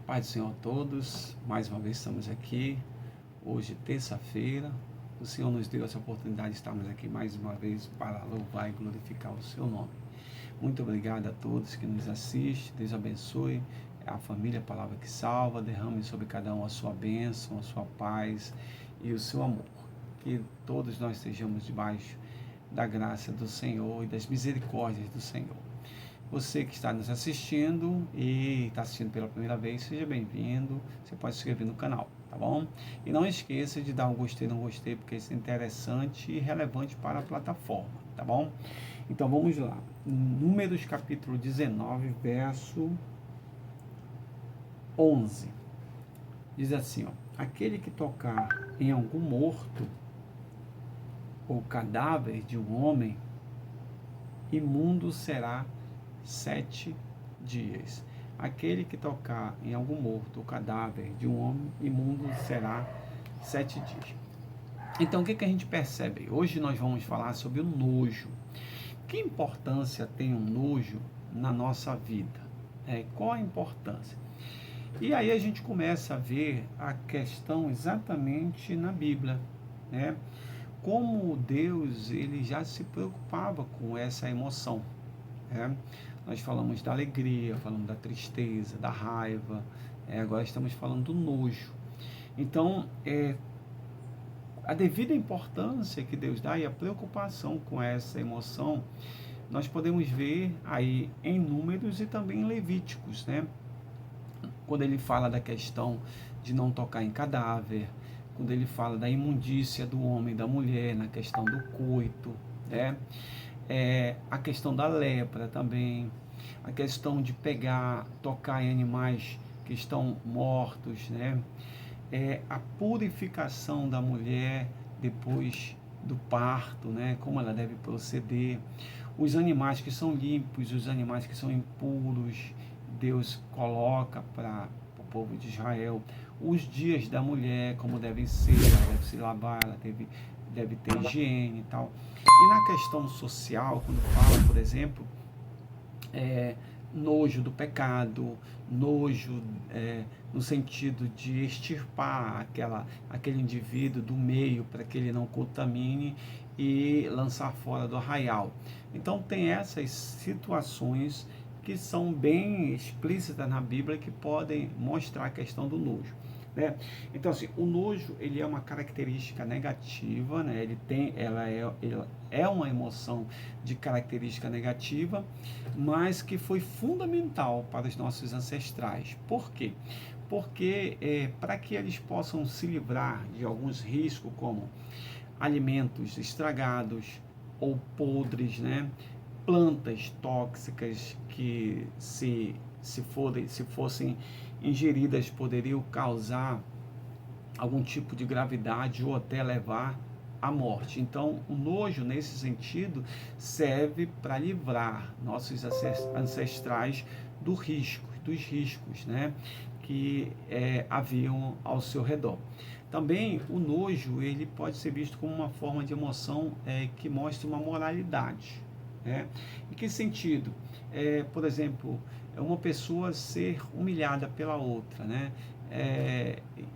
Paz do Senhor a todos, mais uma vez estamos aqui, hoje terça-feira, o Senhor nos deu essa oportunidade de estarmos aqui mais uma vez para louvar e glorificar o seu nome. Muito obrigado a todos que nos assistem, Deus abençoe a família, a palavra que salva, derrame sobre cada um a sua bênção, a sua paz e o seu amor. Que todos nós estejamos debaixo da graça do Senhor e das misericórdias do Senhor. Você que está nos assistindo e está assistindo pela primeira vez, seja bem-vindo. Você pode se inscrever no canal, tá bom? E não esqueça de dar um gostei, não gostei, porque isso é interessante e relevante para a plataforma, tá bom? Então vamos lá. Números capítulo 19, verso 11. Diz assim, ó: aquele que tocar em algum morto ou cadáver de um homem, imundo será 7 dias. Aquele que tocar em algum morto ou cadáver de um homem, imundo será 7 dias. Então, o que a gente percebe? Hoje nós vamos falar sobre o nojo. Que importância tem o nojo na nossa vida? Qual a importância? E aí a gente começa a ver a questão exatamente na Bíblia, né? Como Deus, ele já se preocupava com essa emoção, né? Nós falamos da alegria, falamos da tristeza, da raiva, agora estamos falando do nojo. Então, a devida importância que Deus dá e a preocupação com essa emoção, nós podemos ver aí em Números e também em Levíticos, né? Quando ele fala da questão de não tocar em cadáver, quando ele fala da imundícia do homem e da mulher, na questão do coito, né? A questão da lepra também, a questão de tocar em animais que estão mortos, né? A purificação da mulher depois do parto, né? Como ela deve proceder, os animais que são limpos, os animais que são impuros, Deus coloca para o povo de Israel, os dias da mulher, como devem ser, ela deve se lavar, ela deve ter higiene e tal. E na questão social, quando fala, por exemplo, nojo do pecado, nojo no sentido de extirpar aquele indivíduo do meio para que ele não contamine e lançar fora do arraial. Então tem essas situações que são bem explícitas na Bíblia que podem mostrar a questão do nojo, né? Então assim, o nojo, ele é uma característica negativa, né? Ela é uma emoção de característica negativa, mas que foi fundamental para os nossos ancestrais. Por quê? Porque para que eles possam se livrar de alguns riscos, como alimentos estragados ou podres, né? Plantas tóxicas que se fossem ingeridas poderiam causar algum tipo de gravidade ou até levar à morte. Então, o nojo, nesse sentido, serve para livrar nossos ancestrais dos riscos, né, que haviam ao seu redor. Também o nojo, ele pode ser visto como uma forma de emoção que mostra uma moralidade, né? Em que sentido? Por exemplo, uma pessoa ser humilhada pela outra, né?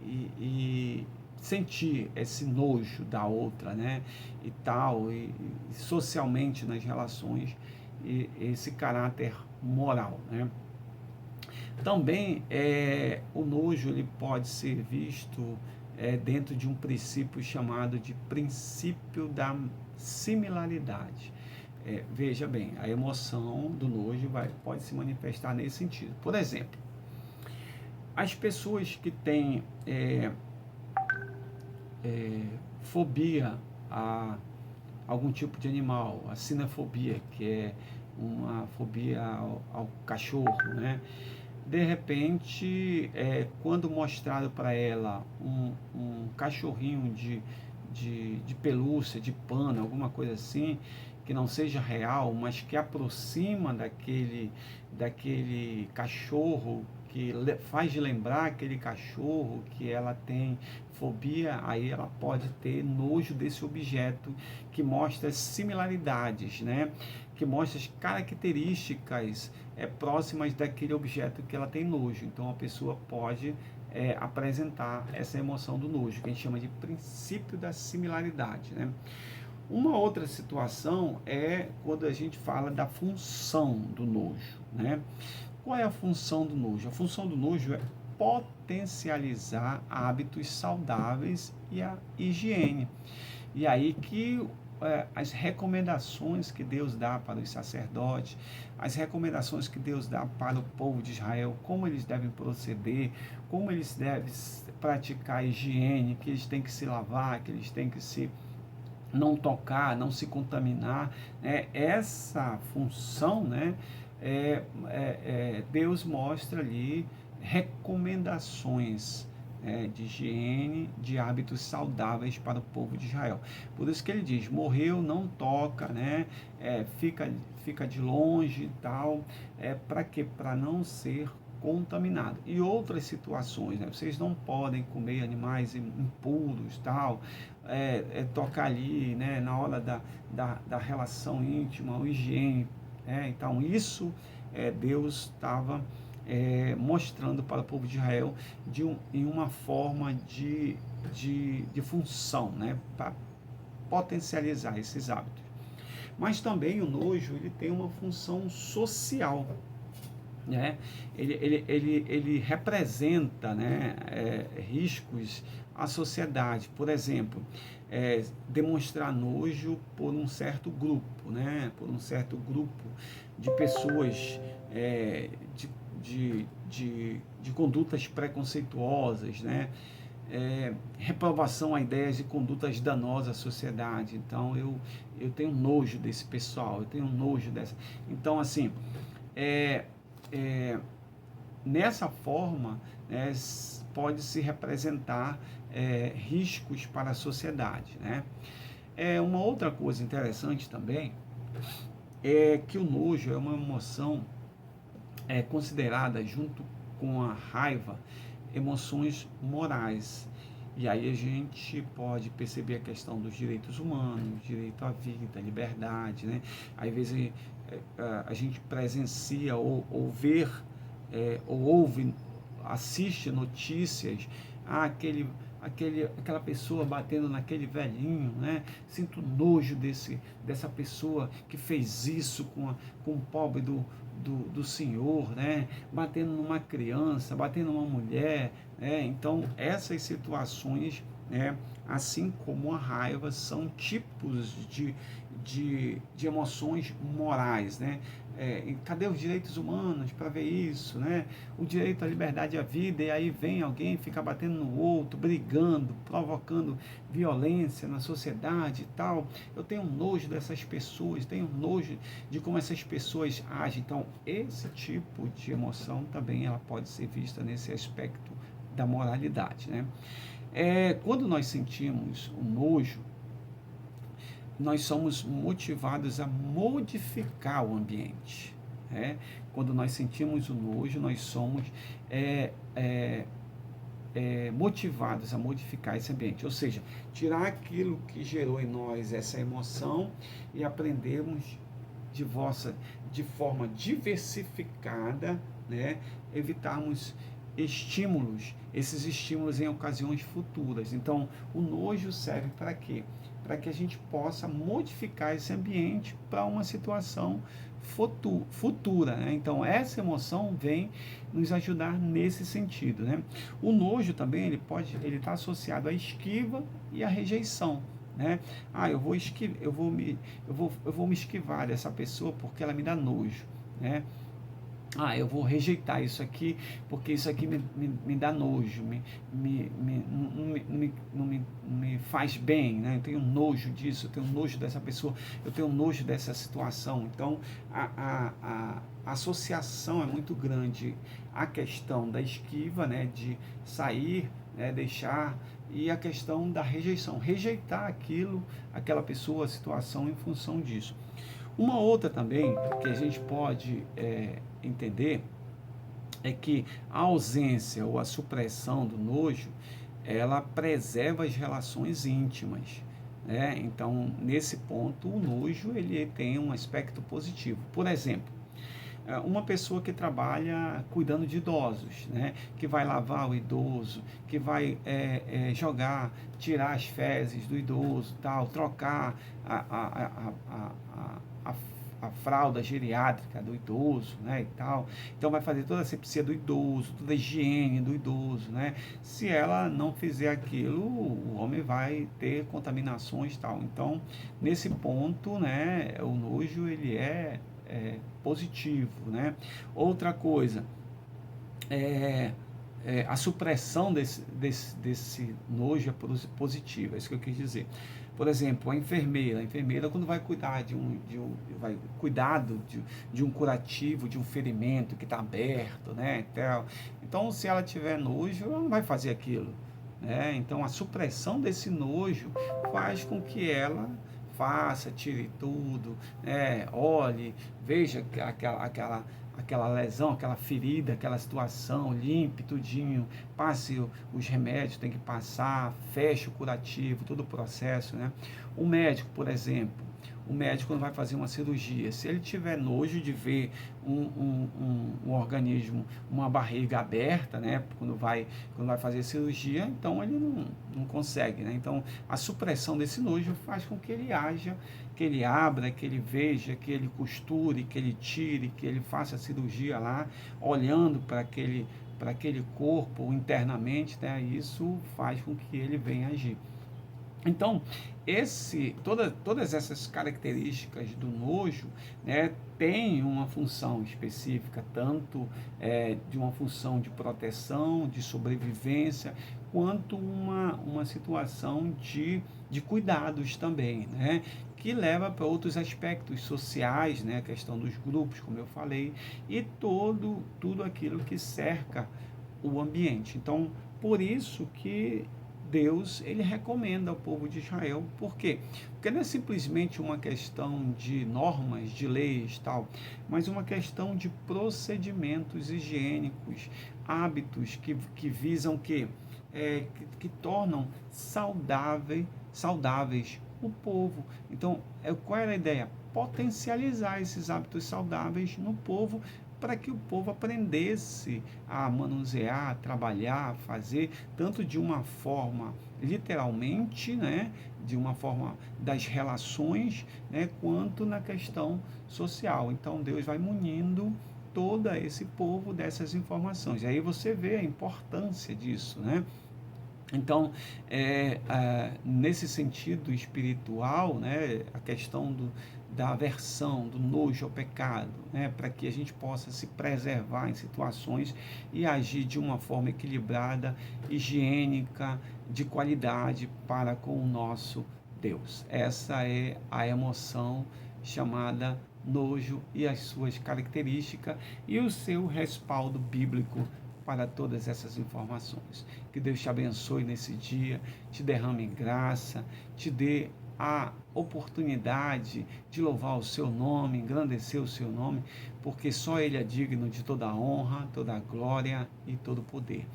E sentir esse nojo da outra, né? E tal, e socialmente nas relações, e esse caráter moral, né? Também o nojo, ele pode ser visto dentro de um princípio chamado de princípio da similaridade. Veja bem, a emoção do nojo pode se manifestar nesse sentido. Por exemplo, as pessoas que têm fobia a algum tipo de animal, a cinefobia, que é uma fobia ao cachorro, né? De repente, quando mostrado para ela um cachorrinho de pelúcia, de pano, alguma coisa assim, que não seja real, mas que aproxima daquele cachorro, que faz lembrar aquele cachorro que ela tem fobia, aí ela pode ter nojo desse objeto, que mostra similaridades, né? Que mostra as características próximas daquele objeto que ela tem nojo. Então a pessoa pode apresentar essa emoção do nojo, que a gente chama de princípio da similaridade, né? Uma outra situação é quando a gente fala da função do nojo, né? Qual é a função do nojo? A função do nojo é potencializar hábitos saudáveis e a higiene. E aí que as recomendações que Deus dá para os sacerdotes, as recomendações que Deus dá para o povo de Israel, como eles devem proceder, como eles devem praticar a higiene, que eles têm que se lavar, que eles têm que se não tocar, não se contaminar, né? Essa função, né? Deus mostra ali recomendações de higiene, de hábitos saudáveis para o povo de Israel. Por isso que ele diz, morreu, não toca, né? Fica de longe e tal. Para quê? Para não ser contaminado. E outras situações, né? Vocês não podem comer animais impuros, tal, tocar ali, né? Na hora da relação íntima, o higiene. Então isso Deus estava mostrando para o povo de Israel em uma forma de função, né? Para potencializar esses hábitos. Mas também o nojo ele tem uma função social, né? Ele representa, né, riscos à sociedade. Por exemplo, demonstrar nojo por um certo grupo, né? Por um certo grupo de pessoas de condutas preconceituosas, né? Reprovação a ideias e condutas danosas à sociedade. Então eu tenho nojo desse pessoal, eu tenho nojo dessa. Então assim, nessa forma, pode se representar riscos para a sociedade, né? Uma outra coisa interessante também é que o nojo é uma emoção considerada, junto com a raiva, emoções morais. E aí a gente pode perceber a questão dos direitos humanos, direito à vida, liberdade, né? Às vezes a gente presencia ou vê, ou ouve, assiste notícias, aquela pessoa batendo naquele velhinho, né? Sinto nojo dessa pessoa que fez isso com o pobre do senhor, né? Batendo numa criança, batendo numa mulher, né? Então essas situações, né, assim como a raiva, são tipos de emoções morais, né? Cadê os direitos humanos para ver isso, né? O direito à liberdade e à vida, e aí vem alguém ficar batendo no outro, brigando, provocando violência na sociedade e tal. Eu tenho nojo dessas pessoas, tenho nojo de como essas pessoas agem. Então esse tipo de emoção também ela pode ser vista nesse aspecto da moralidade, né? Quando nós sentimos o nojo, nós somos motivados a modificar o ambiente, né? Quando nós sentimos o nojo, nós somos motivados a modificar esse ambiente, ou seja, tirar aquilo que gerou em nós essa emoção e aprendermos de forma diversificada, né? Evitarmos esses estímulos em ocasiões futuras. Então, o nojo serve para quê? Para que a gente possa modificar esse ambiente para uma situação futura, né? Então, essa emoção vem nos ajudar nesse sentido, né? O nojo também, ele está associado à esquiva e à rejeição, né? Eu vou me esquivar dessa pessoa porque ela me dá nojo, né? Eu vou rejeitar isso aqui, porque isso aqui me dá nojo, não me faz bem, né? Eu tenho nojo disso, eu tenho nojo dessa pessoa, eu tenho nojo dessa situação. Então, a associação é muito grande à questão da esquiva, né? De sair, né? Deixar, e a questão da rejeição, rejeitar aquela pessoa, a situação em função disso. Uma outra também que a gente pode entender é que a ausência ou a supressão do nojo, ela preserva as relações íntimas, né? Então, nesse ponto, o nojo ele tem um aspecto positivo. Por exemplo, uma pessoa que trabalha cuidando de idosos, né? Que vai lavar o idoso, que vai jogar, tirar as fezes do idoso, tal, trocar a, a, a, a, a, a a fralda geriátrica do idoso, né, e tal. Então vai fazer toda a asepsia do idoso, toda a higiene do idoso, né? Se ela não fizer aquilo, o homem vai ter contaminações e tal. Então, nesse ponto, né, o nojo ele é positivo, né? Outra coisa, a supressão desse nojo é positiva, é isso que eu quis dizer. Por exemplo, a enfermeira quando vai cuidar de um curativo, de um ferimento que está aberto, né? Então, se ela tiver nojo, ela não vai fazer aquilo, né? Então, a supressão desse nojo faz com que ela faça, tire tudo, né? Olhe, veja aquela lesão, aquela ferida, aquela situação, limpe tudinho, passe os remédios, tem que passar, feche o curativo, todo o processo, né? O médico, por exemplo, o médico quando vai fazer uma cirurgia, se ele tiver nojo de ver um organismo, uma barriga aberta, né? Quando vai fazer cirurgia, então ele não consegue, né? Então a supressão desse nojo faz com que ele haja, que ele abra, que ele veja, que ele costure, que ele tire, que ele faça a cirurgia lá, olhando para aquele corpo internamente, né? Isso faz com que ele venha agir. Então, todas essas características do nojo, né, tem uma função específica, tanto de uma função de proteção, de sobrevivência, quanto uma situação de cuidados também, né, que leva para outros aspectos sociais, né, a questão dos grupos, como eu falei, e tudo aquilo que cerca o ambiente. Então, por isso que Deus, ele recomenda ao povo de Israel. Por quê? Porque não é simplesmente uma questão de normas, de leis, tal, mas uma questão de procedimentos higiênicos, hábitos que visam que tornam saudáveis o povo. Então, qual era a ideia? Potencializar esses hábitos saudáveis no povo, para que o povo aprendesse a manusear, a trabalhar, a fazer, tanto de uma forma literalmente, né, de uma forma das relações, né, quanto na questão social. Então Deus vai munindo todo esse povo dessas informações. E aí você vê a importância disso, né? Então, nesse sentido espiritual, né, a questão da aversão, do nojo ao pecado, né, para que a gente possa se preservar em situações e agir de uma forma equilibrada, higiênica, de qualidade para com o nosso Deus. Essa é a emoção chamada nojo e as suas características e o seu respaldo bíblico para todas essas informações. Que Deus te abençoe nesse dia, te derrame graça, te dê a oportunidade de louvar o seu nome, engrandecer o seu nome, porque só Ele é digno de toda a honra, toda a glória e todo o poder.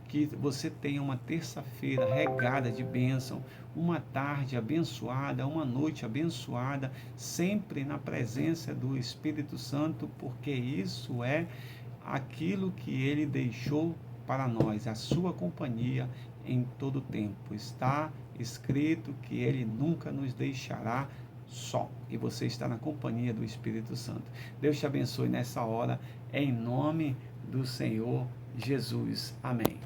Que você tenha uma terça-feira regada de bênção, uma tarde abençoada, uma noite abençoada, sempre na presença do Espírito Santo, porque isso é aquilo que Ele deixou para nós, a sua companhia em todo o tempo. Está escrito que Ele nunca nos deixará só. E você está na companhia do Espírito Santo. Deus te abençoe nessa hora, em nome do Senhor Jesus. Amém.